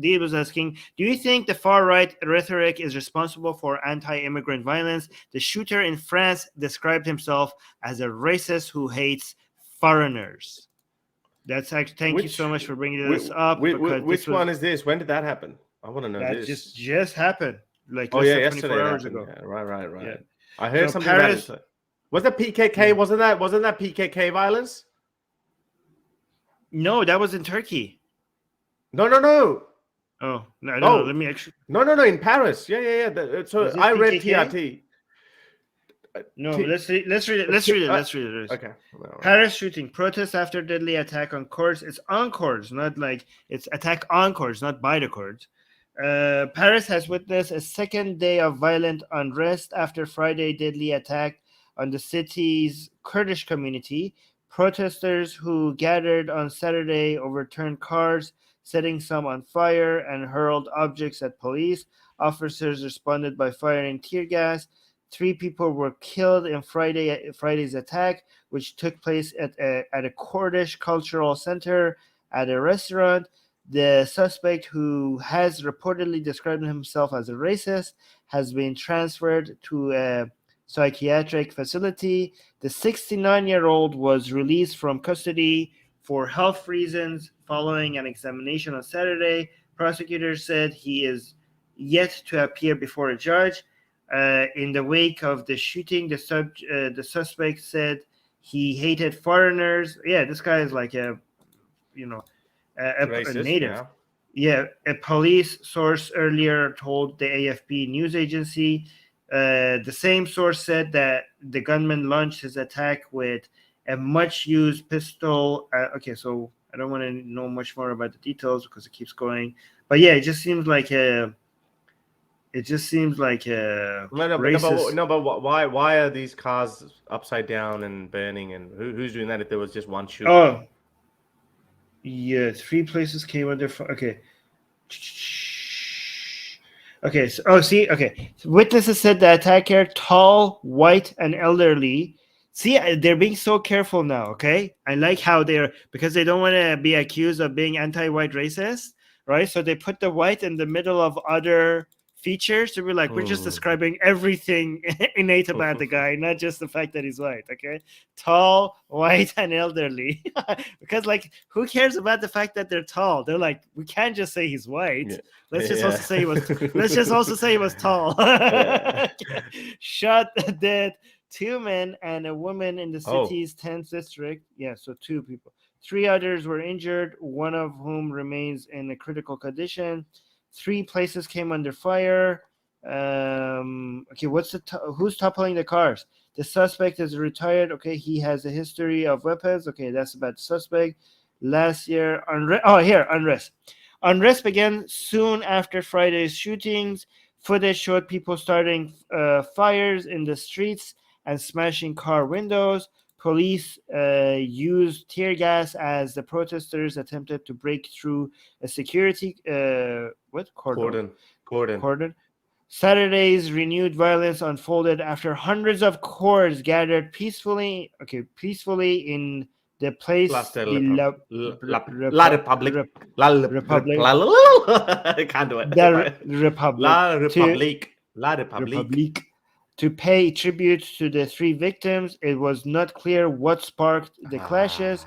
Dee was asking, do you think the far-right rhetoric is responsible for anti-immigrant violence? The shooter in France described himself as a racist who hates foreigners. That's actually, thank you so much for bringing this up. Which one is this? When did that happen? I want to know that this. Just happened. Like yesterday 24 hours ago. Yeah, right. Yeah. I heard something about it. Was that PKK? Yeah. Wasn't that PKK violence? No, that was in Turkey. No. Oh, no. Let me actually. No. In Paris. Yeah. So I read TRT. No, let's read it. Okay. Paris shooting. Protests after deadly attack on courts. It's on courts, not like it's attack on courts, not by the courts. Paris has witnessed a second day of violent unrest after Friday deadly attack on the city's Kurdish community. Protesters who gathered on Saturday overturned cars, setting some on fire, and hurled objects at police. Officers responded by firing tear gas. 3 people were killed in Friday's attack, which took place at a Kurdish cultural center at a restaurant. The suspect, who has reportedly described himself as a racist, has been transferred to a psychiatric facility. The 69-year-old was released from custody for health reasons following an examination on Saturday. Prosecutors said he is yet to appear before a judge. In the wake of the shooting, the suspect said he hated foreigners. Yeah, this guy is like a racist, native. Yeah, a police source earlier told the AFP news agency. The same source said that the gunman launched his attack with a much-used pistol. Okay, so I don't want to know much more about the details because it keeps going. But yeah, it just seems like a racist. No, but why are these cars upside down and burning? And who's doing that if there was just one shooter? Oh, yeah, 3 places came under fire. Okay. So witnesses said the attacker, tall, white, and elderly. See, they're being so careful now, okay? I like how because they don't want to be accused of being anti-white racist, right? So they put the white in the middle of other features to be like, we're just describing everything innate about the guy, not just the fact that he's white, okay? Tall, white, and elderly. Because, like, who cares about the fact that they're tall? They're like, we can't just say he's white. Yeah. Let's just also say he was tall. Shot dead 2 men and a woman in the city's 10th district. Yeah, so 2 people. 3 others were injured, one of whom remains in a critical condition. 3 places came under fire. Okay, who's toppling the cars? The suspect is retired. Okay, he has a history of weapons. Okay, that's about the suspect. Last year, unrest. Unrest began soon after Friday's shootings. Footage showed people starting fires in the streets and smashing car windows. Police used tear gas as the protesters attempted to break through a security cordon. Saturday's renewed violence unfolded after hundreds of Kurds gathered peacefully in the place La Republic. I can't do it. La Republique. To pay tribute to the 3 victims. It was not clear what sparked the clashes.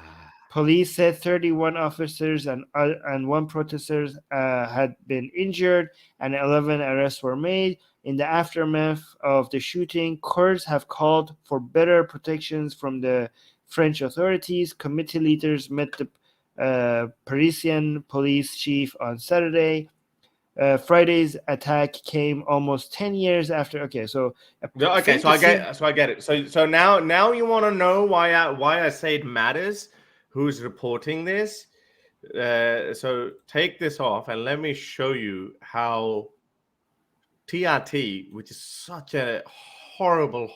Police said 31 officers and 1 protester had been injured, and 11 arrests were made. In the aftermath of the shooting, Kurds have called for better protections from the French authorities. Committee leaders met the Parisian police chief on Saturday. Friday's attack came almost 10 years after. So I get it. So now you want to know why I say it matters who's reporting this. So take this off and let me show you how TRT, which is such a horrible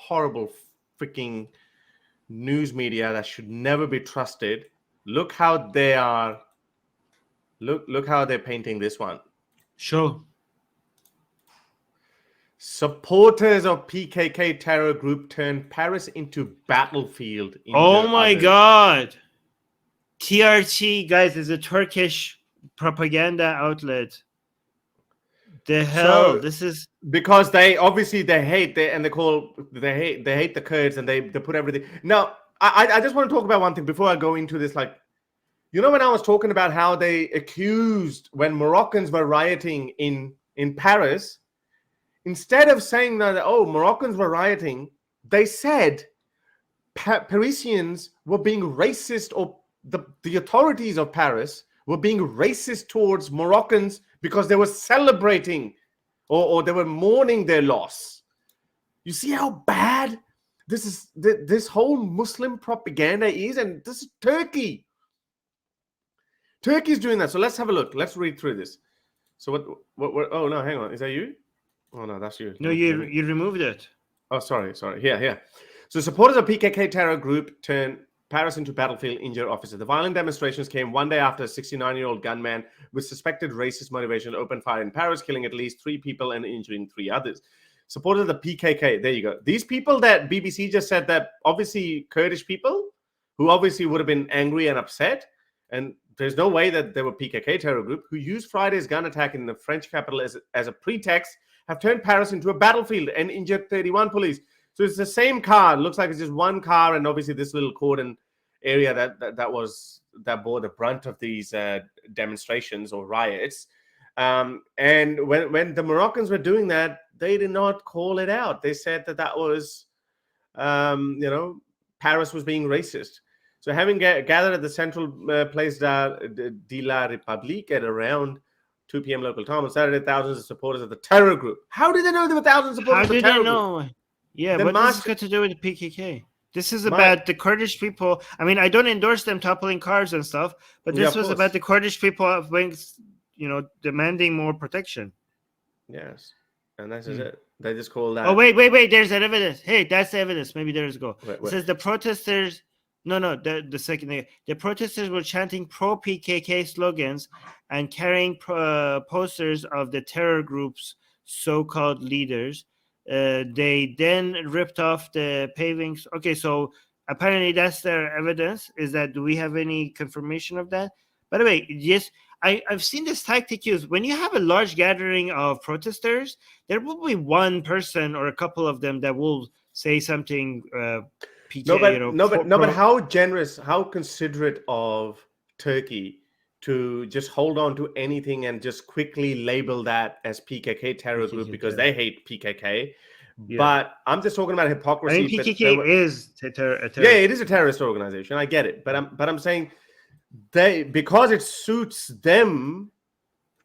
freaking news media that should never be trusted. Look how they are. Look how they're painting this one. Sure. Supporters of PKK terror group turned Paris into battlefield. Oh my God. TRT, guys, is a Turkish propaganda outlet. The hell, So this is because they obviously they hate the Kurds, and they put everything. Now, I just want to talk about one thing before I go into this. Like, when I was talking about how they accused when Moroccans were rioting in Paris, instead of saying that, oh, Moroccans were rioting, they said Parisians were being racist, or the authorities of Paris were being racist towards Moroccans because they were celebrating or they were mourning their loss. You see how bad this whole Muslim propaganda is, and this is Turkey. Turkey's doing that. So let's have a look. Let's read through this. So what oh no, hang on. Is that you? Oh no, that's you. No, you removed it. Oh, sorry. Here. So supporters of PKK terror group turned Paris into battlefield, injure officers. The violent demonstrations came one day after a 69-year-old gunman with suspected racist motivation opened fire in Paris, killing at least 3 people and injuring 3 others. Supporters of the PKK. There you go. These people that BBC just said, that obviously Kurdish people who obviously would have been angry and upset, and there's no way that they were PKK terror group, who used Friday's gun attack in the French capital as a pretext, have turned Paris into a battlefield and injured 31 police. So it's the same car. It looks like it's just one car, and obviously this little cordon area that bore the brunt of these demonstrations or riots. And when the Moroccans were doing that, they did not call it out. They said that was, Paris was being racist. So having gathered at the central place de la République at around 2 p.m. local time on Saturday, thousands of supporters of the terror group. How did they know there were thousands of supporters of the terror group? How did they know? Yeah, what does this got to do with the PKK? This is about the Kurdish people. I mean, I don't endorse them toppling cars and stuff, but this was about the Kurdish people of wings, demanding more protection. Yes, and this is it. They just call that. Oh, wait. There's that evidence. Hey, that's the evidence. Maybe there's go. Wait. It says the protesters. No, the second thing. The protesters were chanting pro-PKK slogans and carrying posters of the terror group's so-called leaders. They then ripped off the pavings. Okay, so apparently that's their evidence. Do we have any confirmation of that? By the way, yes, I've seen this tactic used. When you have a large gathering of protesters, there will be one person or a couple of them that will say something. But how generous, how considerate of Turkey to just hold on to anything and just quickly label that as PKK terror group because they hate PKK. Yeah. But I'm just talking about hypocrisy. I mean, PKK is a terror. Yeah, it is a terrorist organization. I get it, but I'm saying because it suits them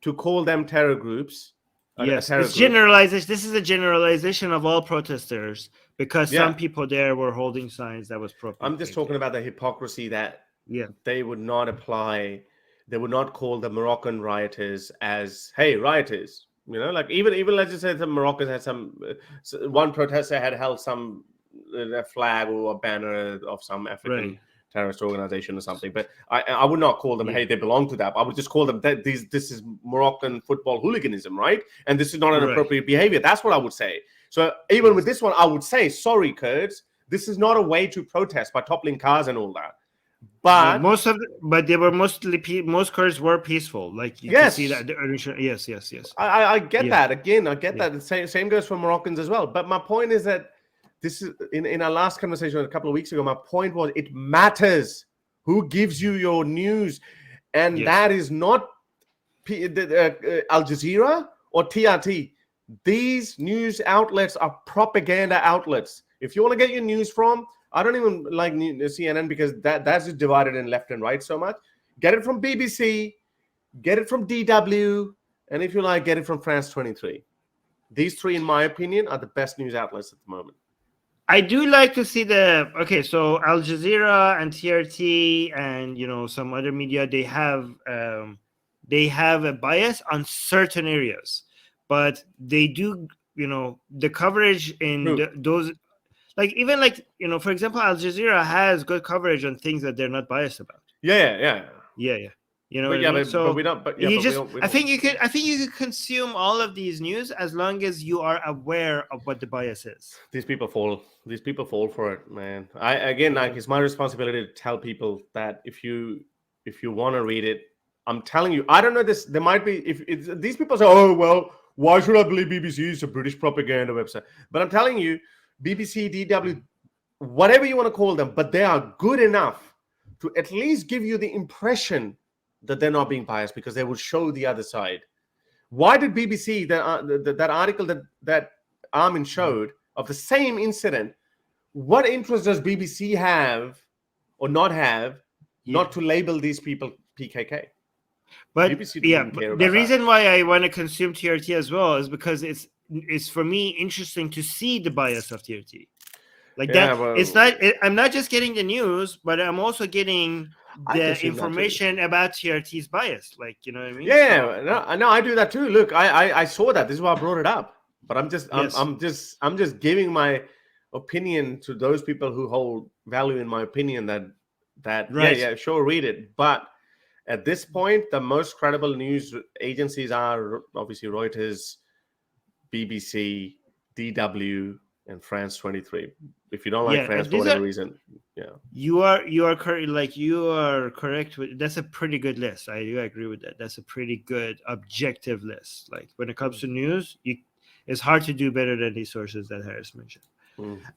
to call them terror groups. Yes, it's generalization. This is a generalization of all protesters because some people there were holding signs that was pro. I'm just talking about the hypocrisy that they would not apply. They would not call the Moroccan rioters as, hey, rioters. Like even let's just say the Moroccans had one protester had held some a flag or a banner of some African terrorist organization or something. But I would not call them, hey, they belong to that. I would just call them that this is Moroccan football hooliganism, right? And this is not an appropriate behavior. That's what I would say. So even with this one, I would say, sorry, Kurds, this is not a way to protest by toppling cars and all that. But most Kurds were peaceful. Like you can see that. Yes. I get that. Again, I get that. The same goes for Moroccans as well. But my point is that this is in our last conversation a couple of weeks ago. My point was it matters who gives you your news, and that is not Al Jazeera or TRT. These news outlets are propaganda outlets. If you want to get your news from, I don't even like CNN because that's just divided in left and right so much. Get it from BBC, get it from DW, and if you like, get it from France 23. These 3, in my opinion, are the best news outlets at the moment. I do like to see so Al Jazeera and TRT and some other media, they have a bias on certain areas, but they do the coverage in those. Like even for example, Al Jazeera has good coverage on things that they're not biased about. Yeah. So we don't. I think you could consume all of these news as long as you are aware of what the bias is. These people fall for it, man. It's my responsibility to tell people that if you want to read it, I'm telling you, I don't know this. There might be, if these people say, oh, well, why should I believe BBC? It's a British propaganda website. But I'm telling you, BBC, DW, whatever you want to call them, but they are good enough to at least give you the impression that they're not being biased, because they will show the other side. Why did BBC, that article that Armin showed of the same incident, what interest does BBC have or not have not to label these people PKK? But BBC yeah, didn't care the about reason why I want to consume TRT as well is because it's for me interesting to see the bias of TRT. Like Yeah, that, well, it's not. I'm not just getting the news, but I'm also getting the information about TRT's bias. Like, you know what I mean? Yeah, no, I do that too. Look, I saw that. This is why I brought it up. But I'm just giving my opinion to those people who hold value in my opinion. That Right. yeah, sure, read it. But at this point, the most credible news agencies are obviously Reuters, BBC, DW, and France 23. If you don't like France for whatever reason, yeah, you are correct. Like, you are correct with, that's a pretty good list. I do agree with that. That's a pretty good objective list. Like, when it comes to news, it's hard to do better than these sources that Harris mentioned.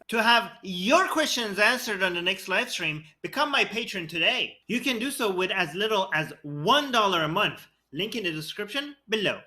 To have your questions answered on the next live stream, become my patron today. You can do so with as little as $1 a month. Link in the description below.